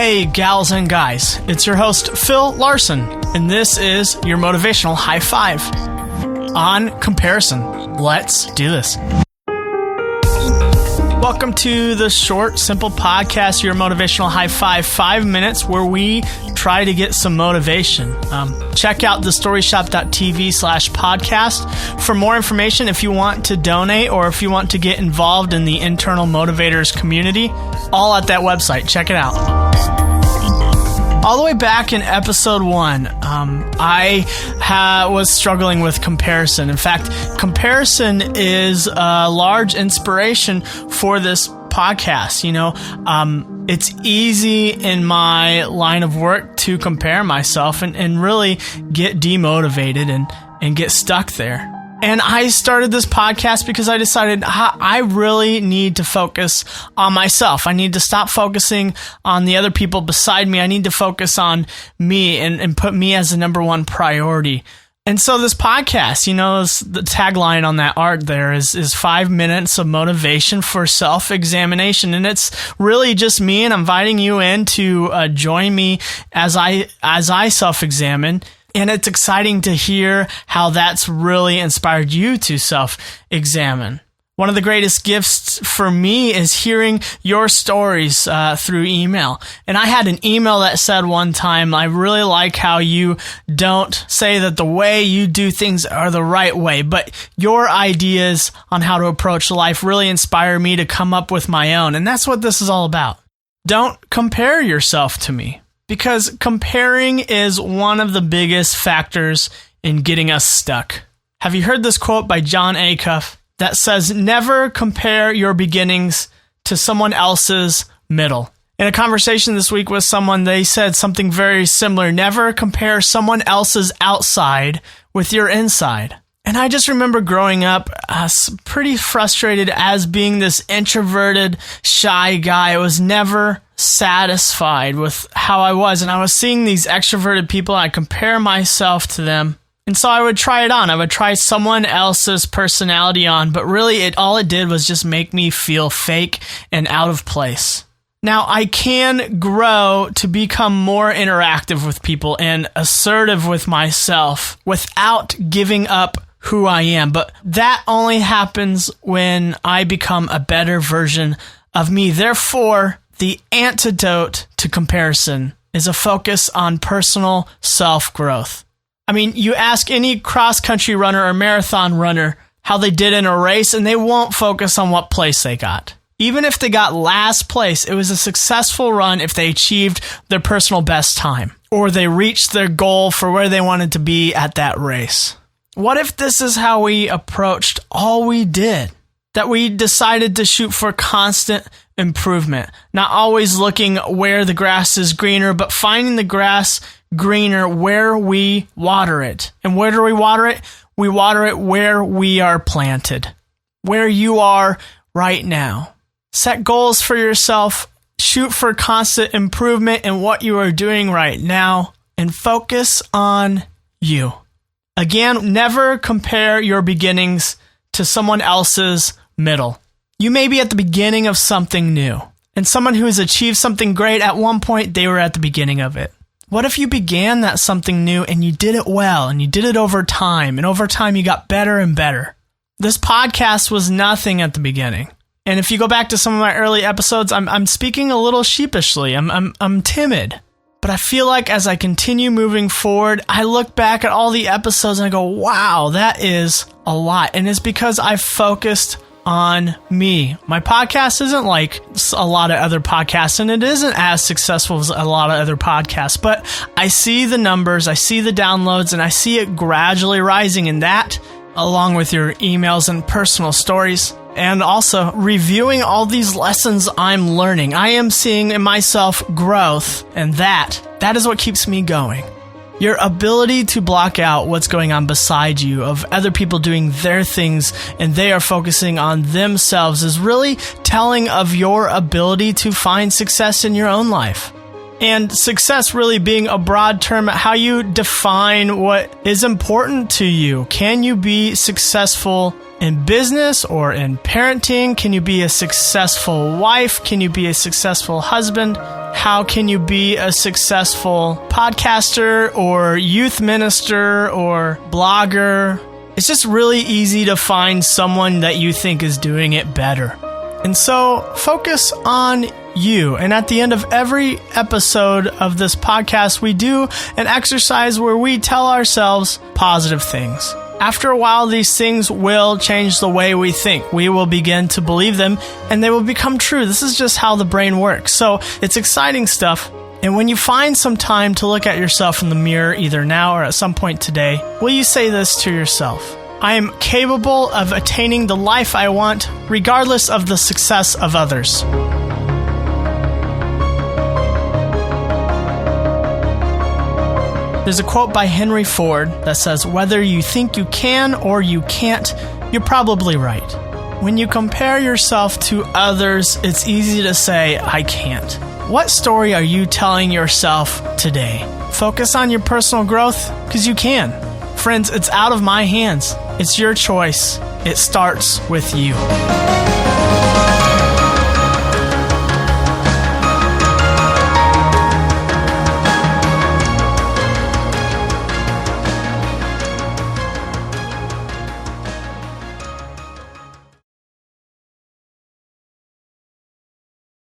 Hey, gals and guys, it's your host, Phil Larson, and this is your motivational high five on comparison. Let's do this. Welcome to the short, simple podcast, your motivational high five, 5 minutes where we try to get some motivation. Check out thestoryshop.tv/podcast for more information if you want to donate or if you want to get involved in the internal motivators community, all at that website. Check it out. All the way back in episode 1, I was struggling with comparison. In fact, comparison is a large inspiration for this podcast. It's easy in my line of work to compare myself and really get demotivated and get stuck there. And I started this podcast because I decided I really need to focus on myself. I need to stop focusing on the other people beside me. I need to focus on me and put me as the number one priority. And so this podcast, the tagline on that art there is 5 minutes of motivation for self-examination. And it's really just me, and I'm inviting you in to join me as I self-examine. And it's exciting to hear how that's really inspired you to self-examine. One of the greatest gifts for me is hearing your stories through email. And I had an email that said one time, I really like how you don't say that the way you do things are the right way, but your ideas on how to approach life really inspire me to come up with my own. And that's what this is all about. Don't compare yourself to me. Because comparing is one of the biggest factors in getting us stuck. Have you heard this quote by John Acuff that says, never compare your beginnings to someone else's middle? In a conversation this week with someone, they said something very similar. Never compare someone else's outside with your inside. And I just remember growing up pretty frustrated as being this introverted, shy guy. I was never satisfied with how I was, and I was seeing these extroverted people, and I compare myself to them. And so I would try it on. I would try someone else's personality on, but really all it did was just make me feel fake and out of place. Now, I can grow to become more interactive with people and assertive with myself without giving up who I am, but that only happens when I become a better version of me. Therefore, the antidote to comparison is a focus on personal self-growth. I mean, you ask any cross-country runner or marathon runner how they did in a race, and they won't focus on what place they got. Even if they got last place, it was a successful run if they achieved their personal best time, or they reached their goal for where they wanted to be at that race. What if this is how we approached all we did? That we decided to shoot for constant improvement, not always looking where the grass is greener, but finding the grass greener where we water it. And where do we water it? We water it where we are planted, where you are right now. Set goals for yourself, shoot for constant improvement in what you are doing right now, and focus on you. Again, never compare your beginnings to someone else's middle. You may be at the beginning of something new, and someone who has achieved something great at one point, they were at the beginning of it. What if you began that something new and you did it well, and you did it over time, and over time you got better and better? This podcast was nothing at the beginning. And if you go back to some of my early episodes, I'm speaking a little sheepishly. I'm timid. But I feel like as I continue moving forward, I look back at all the episodes and I go, wow, that is a lot. And it's because I focused on me. My podcast isn't like a lot of other podcasts, and it isn't as successful as a lot of other podcasts, but I see the numbers, I see the downloads, and I see it gradually rising. And that, along with your emails and personal stories, and also reviewing all these lessons I'm learning. I am seeing in myself growth, and that is what keeps me going. Your ability to block out what's going on beside you of other people doing their things and they are focusing on themselves is really telling of your ability to find success in your own life. And success really being a broad term, how you define what is important to you. Can you be successful in business or in parenting? Can you be a successful wife? Can you be a successful husband? How can you be a successful podcaster or youth minister or blogger? It's just really easy to find someone that you think is doing it better. And so focus on you. And at the end of every episode of this podcast, we do an exercise where we tell ourselves positive things. After a while, these things will change the way we think. We will begin to believe them, and they will become true. This is just how the brain works. So it's exciting stuff. And when you find some time to look at yourself in the mirror, either now or at some point today, will you say this to yourself? I am capable of attaining the life I want, regardless of the success of others. There's a quote by Henry Ford that says, "Whether you think you can or you can't, you're probably right." When you compare yourself to others, it's easy to say, "I can't." What story are you telling yourself today? Focus on your personal growth, because you can. Friends, it's out of my hands. It's your choice. It starts with you.